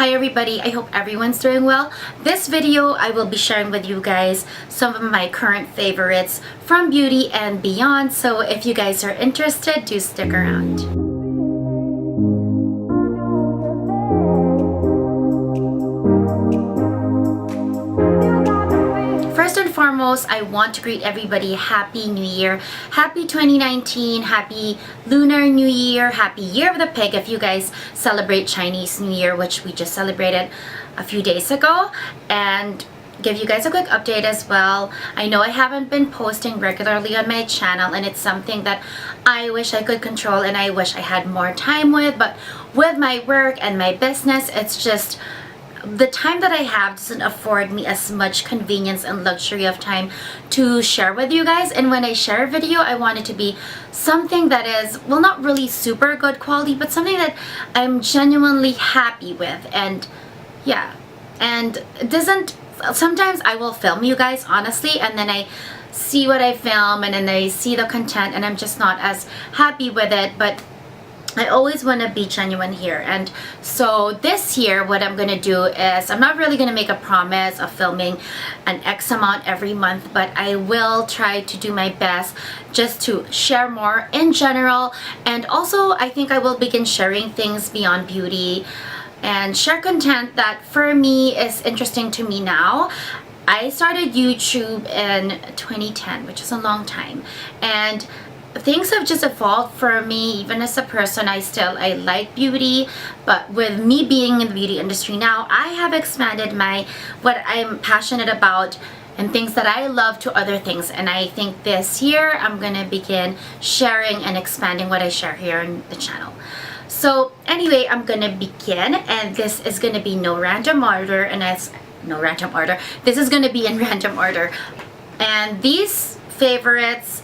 Hi everybody, I hope everyone's doing well. This video I will be sharing with you guys some of my current favorites from beauty and beyond. So if you guys are interested, do stick around. First and foremost, I want to greet everybody Happy New Year. Happy 2019, Happy Lunar New Year, Happy Year of the Pig if you guys celebrate Chinese New Year, which we just celebrated a few days ago. And give you guys a quick update as well. I know I haven't been posting regularly on my channel, and it's something that I wish I could control and I wish I had more time with, but with my work and my business, it's just the time that I have doesn't afford me as much convenience and luxury of time to share with you guys. And when I share a video, I want it to be something that is, well, not really super good quality, but something that I'm genuinely happy with. And yeah, and it doesn't, sometimes I will film you guys honestly, and then I see what I film and then I see the content and I'm just not as happy with it. But I always want to be genuine here. And so this year what I'm going to do is, I'm not really going to make a promise of filming an X amount every month, but I will try to do my best just to share more in general. And also I think I will begin sharing things beyond beauty and share content that for me is interesting to me now. I started YouTube in 2010, which is a long time, and things have just evolved for me. Even as a person, I like beauty, but with me being in the beauty industry now, I have expanded what I'm passionate about and things that I love to other things. And I think this year I'm gonna begin sharing and expanding what I share here on the channel. So anyway, I'm gonna begin, and this is gonna be no random order, and no random order. This is gonna be in random order, and these favorites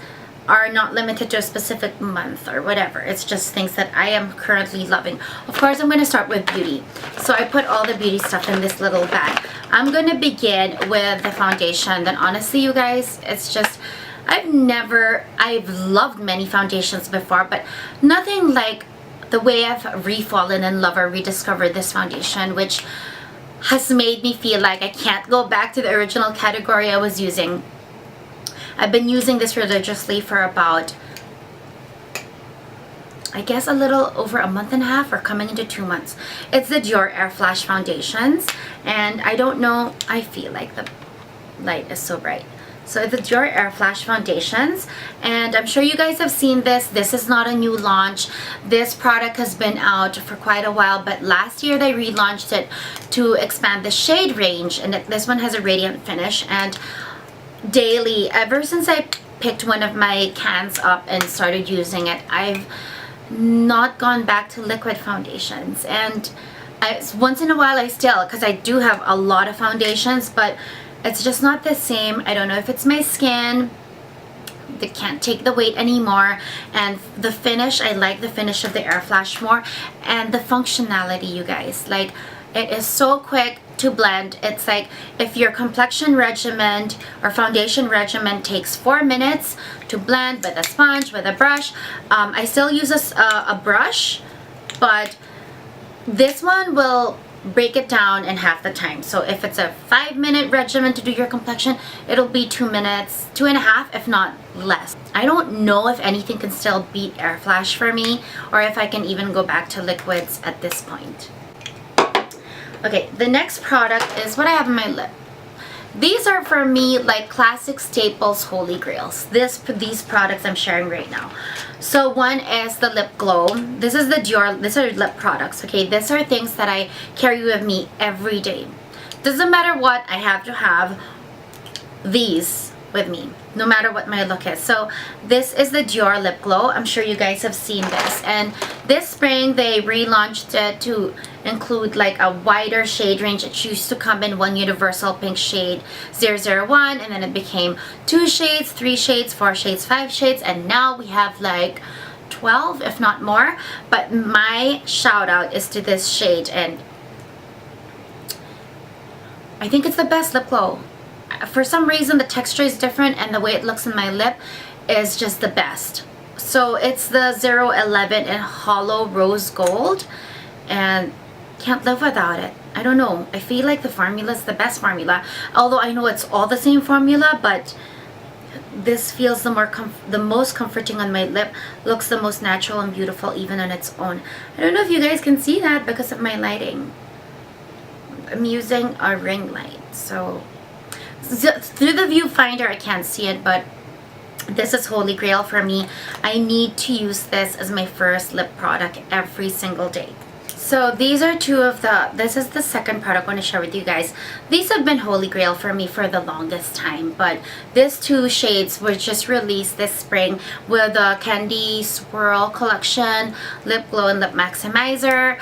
are not limited to a specific month or whatever. It's just things that I am currently loving. Of course, I'm going to start with beauty. So I put all the beauty stuff in this little bag. I'm going to begin with the foundation. Then honestly, you guys, it's just, I've loved many foundations before, but nothing like the way I've refallen in love or rediscovered this foundation, which has made me feel like I can't go back to the original category I was using. I've been using this religiously for about, I guess, a little over a month and a half, or coming into 2 months. It's the Dior Air Flash foundations, and I don't know, I feel like the light is so bright. So it's the Dior Air Flash foundations, and I'm sure you guys have seen this. This is not a new launch. This product has been out for quite a while, but last year they relaunched it to expand the shade range, and this one has a radiant finish. And daily, ever since I picked one of my cans up and started using it, I've not gone back to liquid foundations. And once in a while I still, because I do have a lot of foundations, but it's just not the same. I don't know if it's my skin that can't take the weight anymore. And the finish, I like the finish of the Air Flash more, and the functionality, you guys, like, it is so quick to blend. It's like if your complexion regimen or foundation regimen takes 4 minutes to blend with a sponge, with a brush. I still use a brush, but this one will break it down in half the time. So if it's a 5-minute regimen to do your complexion, it'll be 2 minutes, 2.5, if not less. I don't know if anything can still beat Air Flash for me, or if I can even go back to liquids at this point. Okay, the next product is what I have on my lip. These are for me like classic staples, holy grails. These products I'm sharing right now. So one is the lip glow. This is the Dior, these are lip products, okay? These are things that I carry with me every day. Doesn't matter what, I have to have these with me, no matter what my look is. So this is the Dior lip glow. I'm sure you guys have seen this, and this spring they relaunched it to include like a wider shade range. It used to come in one universal pink shade 001, and then it became 2 shades, 3 shades, 4 shades, 5 shades, and now we have like 12, if not more. But my shout out is to this shade, and I think it's the best lip glow. For some reason the texture is different, and the way it looks in my lip is just the best. So it's the 011 in hollow rose gold, and can't live without it. I don't know. I feel like the formula is the best formula. Although I know it's all the same formula, but this feels the most comforting on my lip. Looks the most natural and beautiful even on its own. I don't know if you guys can see that because of my lighting. I'm using a ring light, so through the viewfinder I can't see it, but this is holy grail for me. I need to use this as my first lip product every single day. So these are two of this is the second product I want to share with you guys. These have been holy grail for me for the longest time, but these two shades were just released this spring with the Candy Swirl Collection Lip Glow and Lip Maximizer.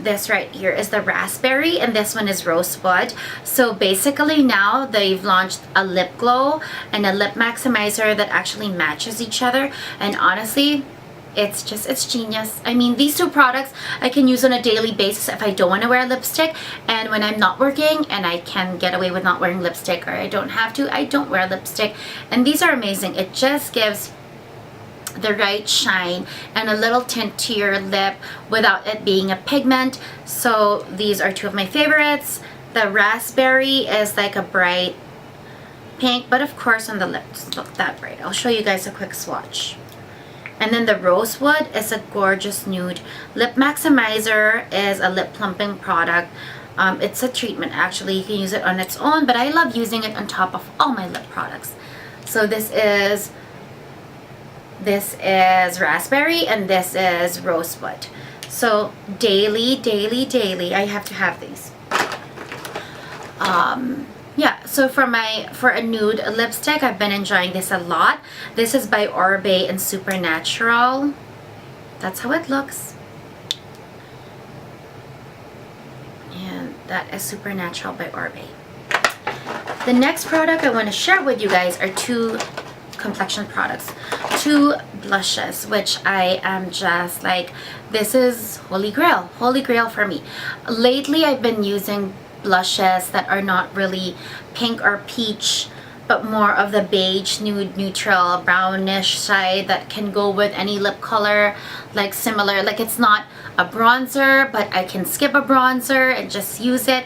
This right here is the Raspberry and this one is Rosewood. So basically now they've launched a lip glow and a lip maximizer that actually matches each other, and honestly, it's genius. I mean, these two products I can use on a daily basis if I don't want to wear lipstick, and when I'm not working and I can get away with not wearing lipstick, or I don't have to, I don't wear lipstick. And these are amazing. It just gives the right shine and a little tint to your lip without it being a pigment. So these are two of my favorites. The Raspberry is like a bright pink, but of course on the lip doesn't look that bright. I'll show you guys a quick swatch. And then the Rosewood is a gorgeous nude. Lip Maximizer is a lip plumping product. It's a treatment actually. You can use it on its own, but I love using it on top of all my lip products. So this is Raspberry and this is Rosewood. So daily, I have to have these. Yeah, so for a nude lipstick, I've been enjoying this a lot. This is by Orbe and Supernatural. That's how it looks. And that is Supernatural by Orbe. The next product I want to share with you guys are two complexion products. Two blushes, which I am just like, this is holy grail for me. Lately, I've been using blushes that are not really pink or peach, but more of the beige, nude, neutral, brownish side that can go with any lip color, like similar, like it's not a bronzer, but I can skip a bronzer and just use it.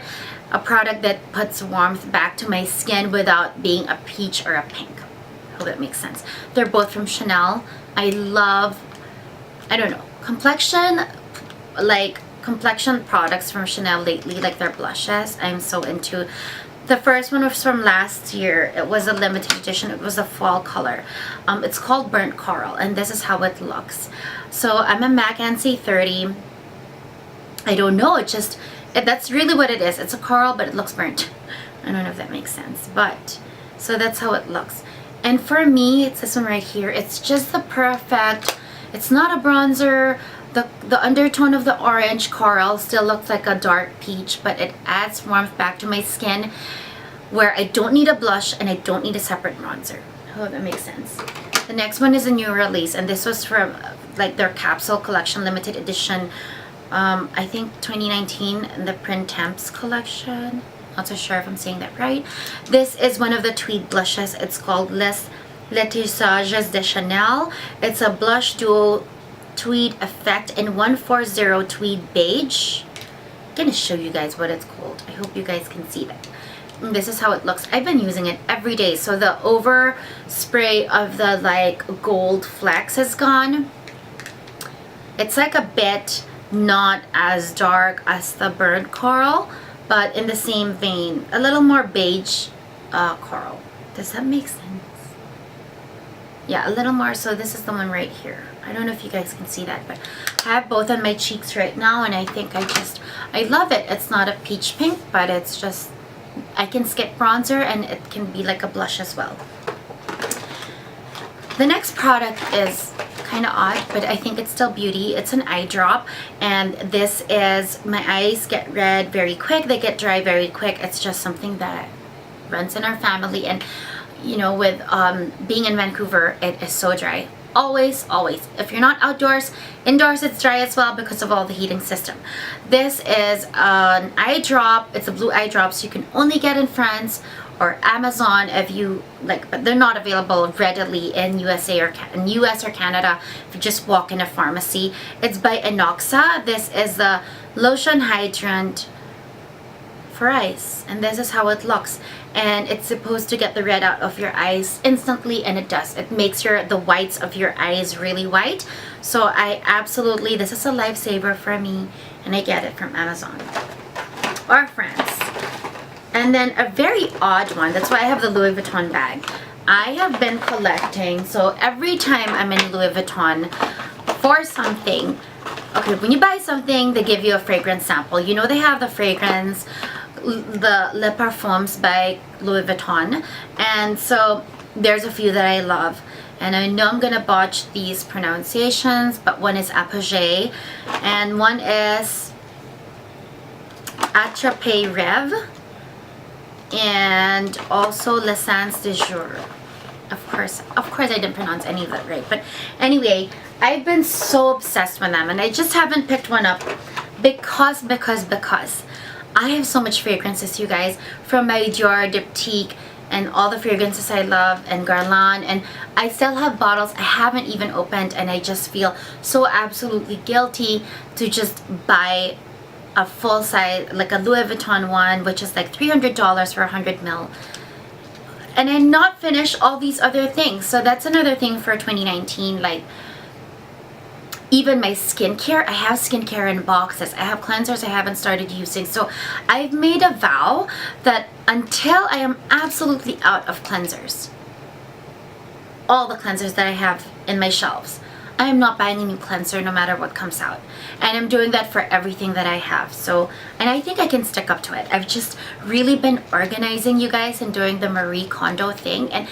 A product that puts warmth back to my skin without being a peach or a pink. I hope that makes sense. They're both from Chanel. I love, I don't know, complexion products from Chanel lately, like their blushes. I'm so into. The first one was from last year. It was a limited edition. It was a fall color. It's called Burnt Coral, and this is how it looks. So I'm a MAC NC30. I don't know, that's really what it is. It's a coral, but it looks burnt. I don't know if that makes sense, but so that's how it looks. And for me, it's this one right here. It's just the perfect, it's not a bronzer. The undertone of the orange coral still looks like a dark peach, but it adds warmth back to my skin where I don't need a blush and I don't need a separate bronzer. I hope that makes sense. The next one is a new release, and this was from like their capsule collection limited edition. I think 2019 in the Printemps collection. Not so sure if I'm saying that right. This is one of the tweed blushes. It's called Les Tissages de Chanel. It's a blush duo tweed effect in 140 tweed beige. I'm gonna show you guys what it's called. I hope you guys can see that. And this is how it looks. I've been using it every day. So the overspray of the like gold flecks is gone. It's like a bit not as dark as the burnt coral, but in the same vein, a little more beige coral. Does that make sense? Yeah, a little more. So this is the one right here. I don't know if you guys can see that, but I have both on my cheeks right now, and I think I love it. It's not a peach pink, but it's just, I can skip bronzer and it can be like a blush as well. The next product is kind of odd, but I think it's still beauty. It's an eye drop, and this is, my eyes get red very quick, they get dry very quick. It's just something that runs in our family, and you know, with being in Vancouver, it is so dry. Always. If you're not outdoors, indoors it's dry as well because of all the heating system. This is an eye drop. It's a blue eye drop, so you can only get in France or Amazon if you like, but they're not available readily in US or Canada if you just walk in a pharmacy. It's by Inoxa. This is the lotion hydrant for eyes, and this is how it looks. And it's supposed to get the red out of your eyes instantly, and it does. It makes the whites of your eyes really white. So I absolutely, this is a lifesaver for me, and I get it from Amazon or France. And then a very odd one, that's why I have the Louis Vuitton bag. I have been collecting, so every time I'm in Louis Vuitton for something, okay, when you buy something, they give you a fragrance sample. You know, they have the fragrance, the Le Perfumes by Louis Vuitton, and so there's a few that I love, and I know I'm gonna botch these pronunciations, but one is Apogee and one is Attrape Rev, and also L'Essence de Jour. Of course I didn't pronounce any of that right, but anyway, I've been so obsessed with them, and I just haven't picked one up because I have so much fragrances, you guys, from my Dior Diptyque and all the fragrances I love, and Guerlain, and I still have bottles I haven't even opened, and I just feel so absolutely guilty to just buy a full size, like a Louis Vuitton one, which is like $300 for 100 ml, and I not finish all these other things. So that's another thing for 2019. Like, even my skincare, I have skincare in boxes. I have cleansers I haven't started using. So I've made a vow that until I am absolutely out of cleansers, all the cleansers that I have in my shelves, I am not buying a new cleanser no matter what comes out. And I'm doing that for everything that I have. So, and I think I can stick up to it. I've just really been organizing, you guys, and doing the Marie Kondo thing. And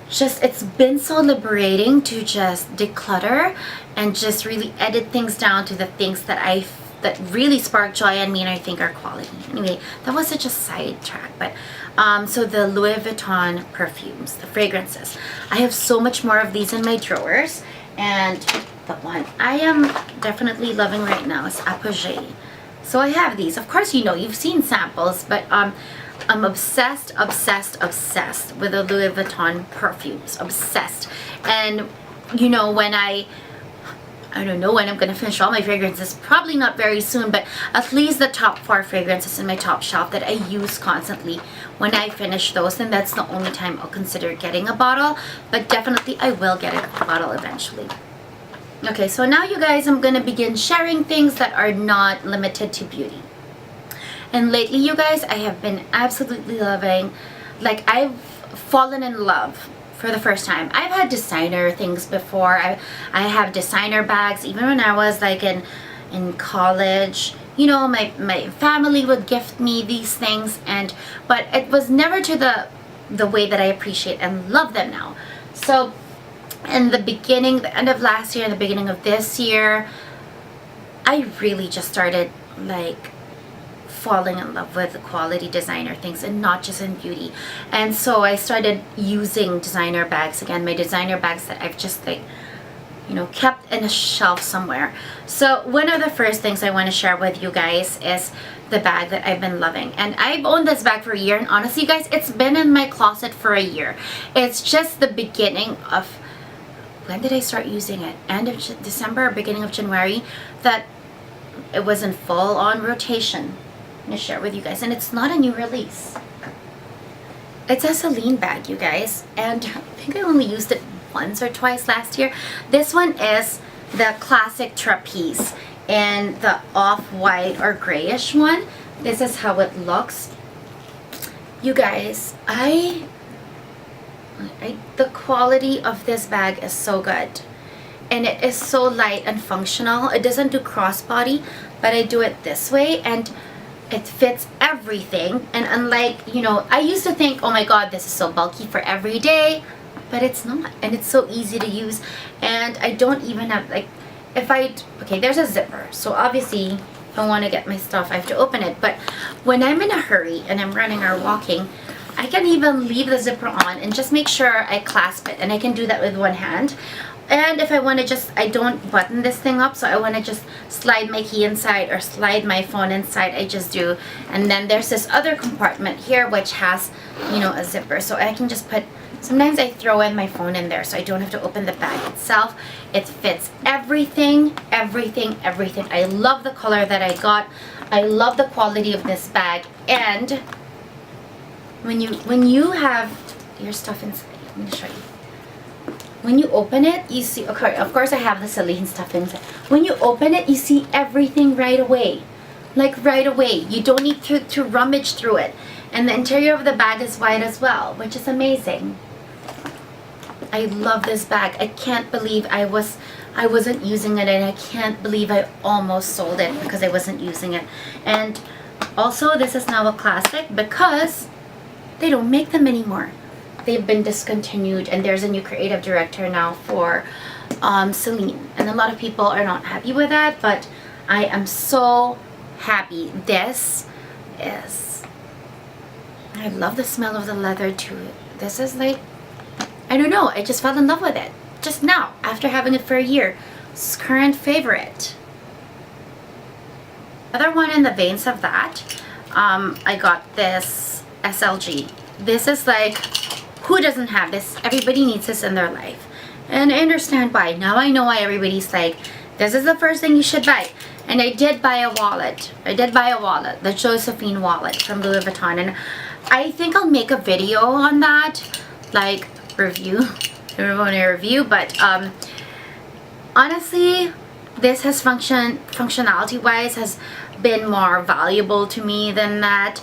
just, it's been so liberating to just declutter and just really edit things down to the things that that really spark joy in me and I think are quality. Anyway, that was such a sidetrack, but so the Louis Vuitton perfumes, the fragrances, I have so much more of these in my drawers, and the one I am definitely loving right now is Apogee. So I have these. Of course, you know, you've seen samples, but I'm obsessed with the Louis Vuitton perfumes. Obsessed. And you know, when I don't know when I'm gonna finish all my fragrances, probably not very soon, but at least the top 4 fragrances in my top shelf that I use constantly, when I finish those, then that's the only time I'll consider getting a bottle, but definitely I will get a bottle eventually. Okay, so now you guys, I'm gonna begin sharing things that are not limited to beauty. And lately, you guys, I have been absolutely loving, like, I've fallen in love for the first time. I've had designer things before. I have designer bags, even when I was like in college. You know, my family would gift me these things, but it was never to the way that I appreciate and love them now. So in the end of last year and the beginning of this year, I really just started like falling in love with the quality designer things, and not just in beauty. And so I started using designer bags again, my designer bags that I've just like, you know, kept in a shelf somewhere. So one of the first things I want to share with you guys is the bag that I've been loving. And I've owned this bag for a year, and honestly, you guys, it's been in my closet for a year. It's just the beginning of, when did I start using it? End of December or beginning of January, that it was in full on rotation. I'm gonna share with you guys, and it's not a new release. It's a Celine bag, you guys, and I think I only used it once or twice last year. This one is the classic trapeze and the off-white or grayish one. This is how it looks. You guys, the quality of this bag is so good, and it is so light and functional. It doesn't do crossbody, but I do it this way, and it fits everything. And unlike, you know, I used to think, oh my god, this is so bulky for every day, but it's not, and it's so easy to use. And I don't even have, like, okay, there's a zipper, so obviously if I want to get my stuff, I have to open it. But when I'm in a hurry and I'm running or walking, I can even leave the zipper on and just make sure I clasp it, and I can do that with one hand. And if I want to I don't button this thing up, so I want to just slide my key inside or slide my phone inside, I just do. And then there's this other compartment here which has, you know, a zipper, so I can just put Sometimes I throw in my phone in there so I don't have to open the bag itself. It fits everything, everything, everything. I love the color that I got. I love the quality of this bag. And when you have your stuff inside, let me show you. When you open it, you see, okay, of course I have the Celine stuff inside. When you open it, you see everything right away. Like right away. You don't need to rummage through it. And the interior of the bag is white as well, which is amazing. I love this bag. I can't believe I wasn't using it, and I can't believe I almost sold it because I wasn't using it. And also, this is now a classic because they don't make them anymore. They've been discontinued, and there's a new creative director now for Celine. And a lot of people are not happy with that, but I am so happy. This is... I love the smell of the leather too. This is like... I don't know, I just fell in love with it. Just now, after having it for a year. It's current favorite. Another one in the veins of that, I got this SLG. This is like, who doesn't have this? Everybody needs this in their life. And I understand why. Now I know why everybody's like, this is the first thing you should buy. And I did buy a wallet. I did buy a wallet, the Josephine wallet from Louis Vuitton. And I think I'll make a video on that, like review. I don't want to review, but honestly, this has functionality wise has been more valuable to me than that.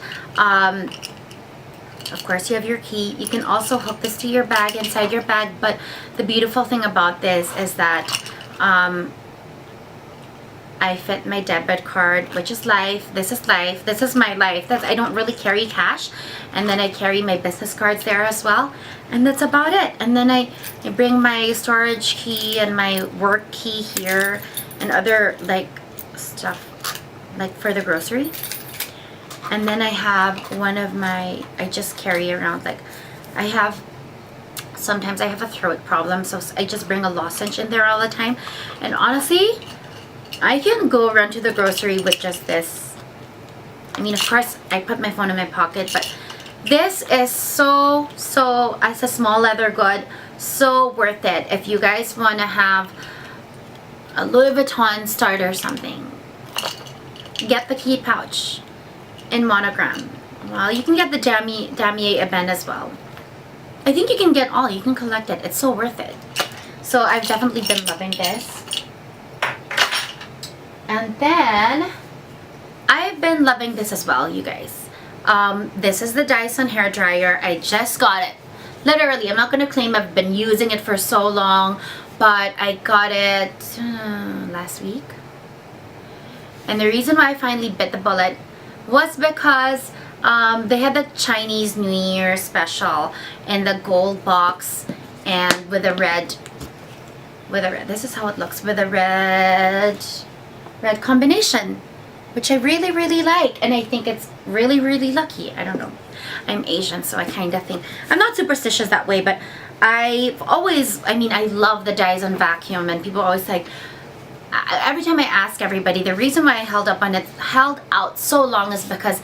Of course, you have your key. You can also hook this to your bag, inside your bag, but the beautiful thing about this is that I fit my debit card, which is Life. This is Life. This is my Life. I don't really carry cash. And then I carry my business cards there as well. And that's about it. And then I bring my storage key and my work key here and other like stuff like for the grocery. And then I have one of my, I just carry around, like sometimes I have a throat problem, so I just bring a lozenge in there all the time. And honestly, I can go around to the grocery with just this. I mean, of course, I put my phone in my pocket, but this is so, as a small leather good, so worth it. If you guys want to have a Louis Vuitton starter or something, get the key pouch in monogram. Well, you can get the damier ebene as well. I think you can get all. You can collect it. It's so worth it. So I've definitely been loving this. And then I've been loving this as well, you guys. This is the Dyson hair dryer. I just got it. Literally, I'm not going to claim I've been using it for so long, but I got it last week. And the reason why I finally bit the bullet was because they had the Chinese New Year special in the gold box and with a red, this is how it looks, with a red combination, which I really like, and I think it's really lucky. I don't know, I'm Asian, so I kind of think, I'm not superstitious that way, but I've always, I mean, I love the Dyson vacuum, and people always like, every time I ask everybody, the reason why I held out so long is because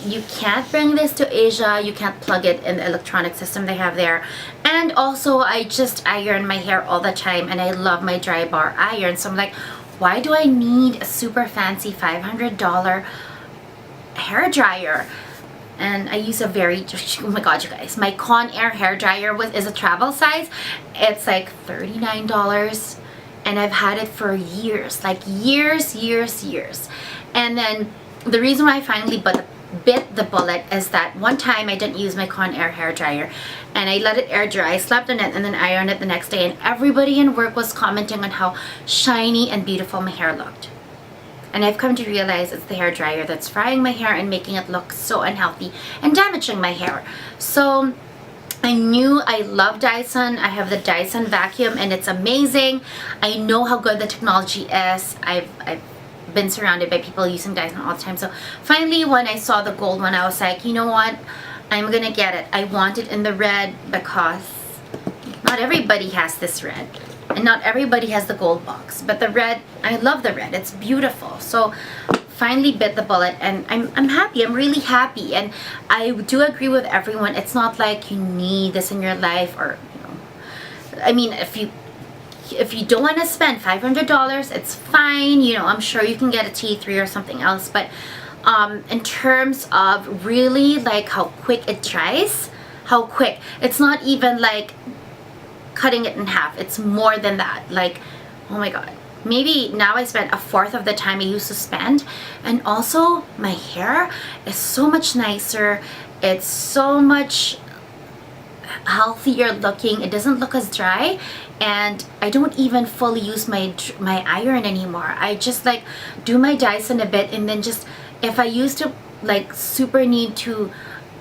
you can't bring this to Asia. You can't plug it in the electronic system they have there. And also, I just iron my hair all the time, and I love my dry bar iron. So I'm like, why do I need a super fancy $500 hair dryer? And I use a very, oh my god, you guys, my Conair hair dryer is a travel size. It's like $39. And I've had it for years, like years. And then the reason why I finally bit the bullet is that one time I didn't use my Conair hair dryer, and I let it air dry, slept on it, and then ironed it the next day, and everybody in work was commenting on how shiny and beautiful my hair looked. And I've come to realize it's the hair dryer that's frying my hair and making it look so unhealthy and damaging my hair. So I knew I love Dyson. I have the Dyson vacuum, and it's amazing. I know how good the technology is. I've been surrounded by people using Dyson all the time. So finally, when I saw the gold one, I was like, you know what? I'm gonna get it. I want it in the red because not everybody has this red, and not everybody has the gold box. But the red, I love the red. It's beautiful. So finally bit the bullet, and I'm happy. I'm really happy, and I do agree with everyone. It's not like you need this in your life, or I mean, if you don't want to spend $500, it's fine. I'm sure you can get a T3 or something else, but in terms of really like how quick it dries, how quick, it's not even like cutting it in half. It's more than that. Like, oh my god, maybe now I spend a fourth of the time I used to spend. And also my hair is so much nicer. It's so much healthier looking. It doesn't look as dry, and I don't even fully use my iron anymore. I just like do my Dyson a bit, and then just, if I used to like super need to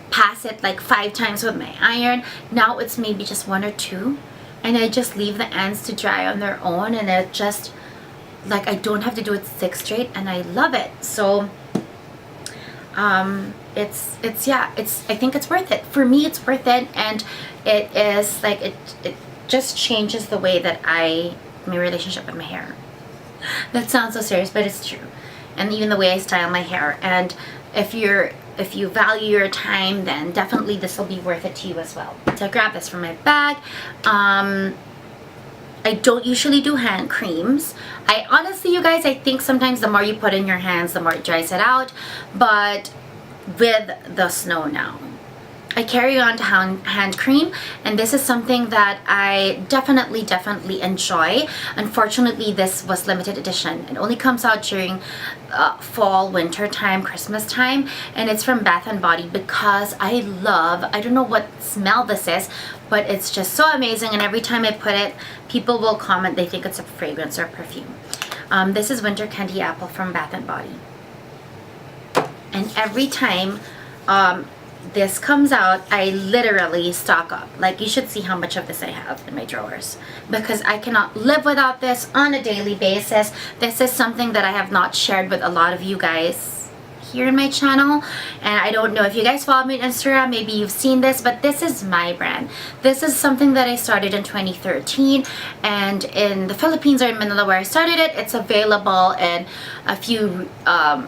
pass it like 5 times with my iron, now it's maybe just 1 or 2, and I just leave the ends to dry on their own, and it just like I don't have to do it 6 straight, and I love it. So I think it's worth it. For me, it's worth it, and it is like it just changes the way that my relationship with my hair. That sounds so serious, but it's true. And even the way I style my hair. And if you value your time, then definitely this will be worth it to you as well. So I grabbed this from my bag. I don't usually do hand creams. I honestly, you guys, I think sometimes the more you put in your hands, the more it dries it out. But with the snow now, I carry on to hand cream, and this is something that I definitely enjoy. Unfortunately, this was limited edition. It only comes out during fall, winter time, Christmas time, and it's from Bath and Body, because I don't know what smell this is, but it's just so amazing, and every time I put it, people will comment they think it's a fragrance or perfume. This is Winter Candy Apple from Bath and Body, and every time this comes out, I literally stock up. Like, you should see how much of this I have in my drawers, because I cannot live without this on a daily basis. This is something that I have not shared with a lot of you guys here in my channel, and I don't know if you guys follow me on Instagram, maybe you've seen this, but this is my brand. This is something that I started in 2013, and in the Philippines, or in Manila where I started it, it's available in a few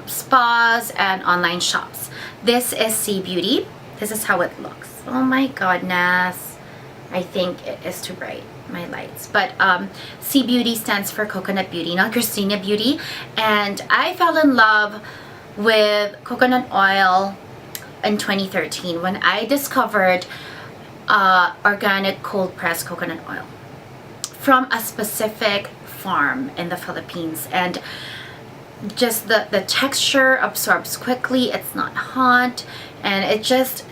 spas and online shops. This is Sea Beauty. This is how it looks. Oh my goodness. I think it is too bright, my lights. But Sea Beauty stands for Coconut Beauty, not Christina Beauty. And I fell in love with coconut oil in 2013 when I discovered organic cold pressed coconut oil from a specific farm in the Philippines. And just the texture absorbs quickly, it's not hot, and it just,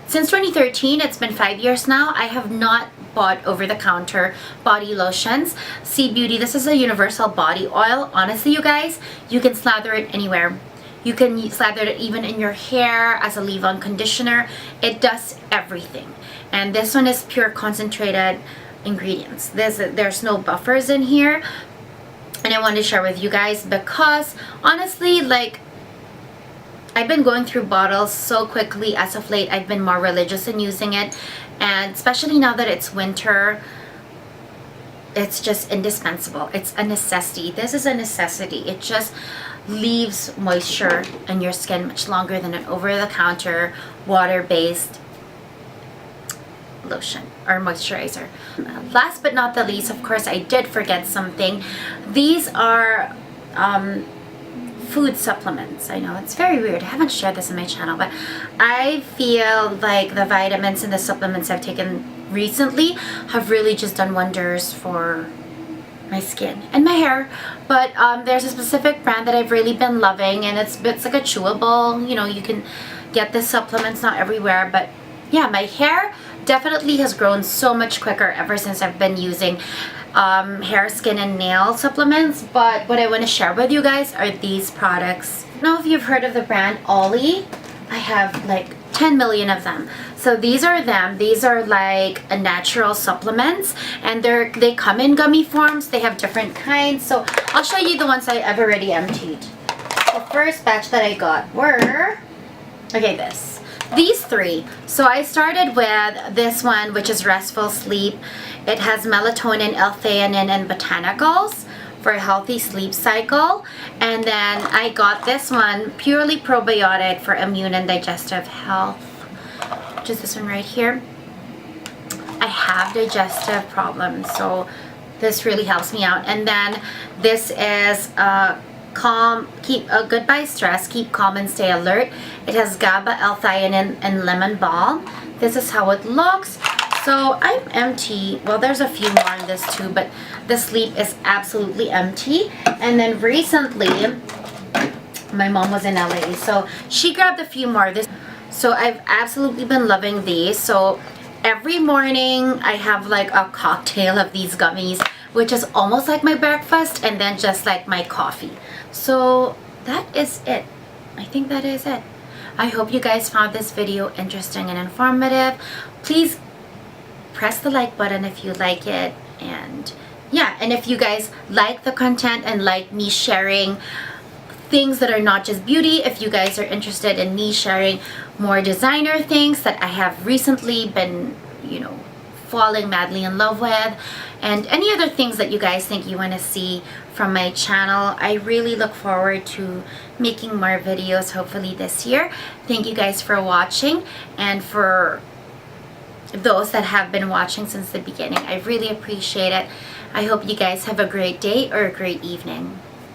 since 2013, it's been 5 years now, I have not bought over-the-counter body lotions. Sea Beauty, this is a universal body oil. Honestly, you guys, you can slather it anywhere. You can slather it even in your hair as a leave-on conditioner. It does everything. And this one is pure concentrated ingredients. There's no buffers in here. And I wanted to share with you guys because honestly, like, I've been going through bottles so quickly as of late. I've been more religious in using it, and especially now that it's winter, it's just indispensable. It's a necessity. This is a necessity. It just leaves moisture in your skin much longer than an over-the-counter water-based lotion or moisturizer. Last but not the least, of course, I did forget something. These are food supplements. I know it's very weird. I haven't shared this in my channel, but I feel like the vitamins and the supplements I've taken recently have really just done wonders for my skin and my hair. But there's a specific brand that I've really been loving, and it's like a chewable, you know, you can get the supplements not everywhere, but yeah, my hair definitely has grown so much quicker ever since I've been using hair, skin, and nail supplements. But what I want to share with you guys are these products. I don't know if you've heard of the brand Ollie. I have like 10 million of them. So these are them. These are like a natural supplements, and they come in gummy forms. They have different kinds. So I'll show you the ones I've already emptied. The first batch that I got were, okay, these 3. So I started with this one, which is Restful Sleep. It has melatonin, L-theanine, and botanicals for a healthy sleep cycle. And then I got this one, purely probiotic for immune and digestive health, which is this one right here. I have digestive problems, so this really helps me out. And then this is goodbye stress, keep calm and stay alert. It has GABA, L-theanine, and lemon balm. This is how it looks. So I'm empty. Well, there's a few more in this too, but the sleep is absolutely empty. And then recently, my mom was in LA, so she grabbed a few more. So I've absolutely been loving these. So every morning I have like a cocktail of these gummies, which is almost like my breakfast and then just like my coffee. So that is it. I think that is it. I hope you guys found this video interesting and informative. Please press the like button if you like it. And yeah, and if you guys like the content and like me sharing things that are not just beauty, if you guys are interested in me sharing more designer things that I have recently been, you know, falling madly in love with, and any other things that you guys think you want to see from my channel, I really look forward to making more videos hopefully this year. Thank you guys for watching, and for those that have been watching since the beginning, I really appreciate it. I hope you guys have a great day or a great evening.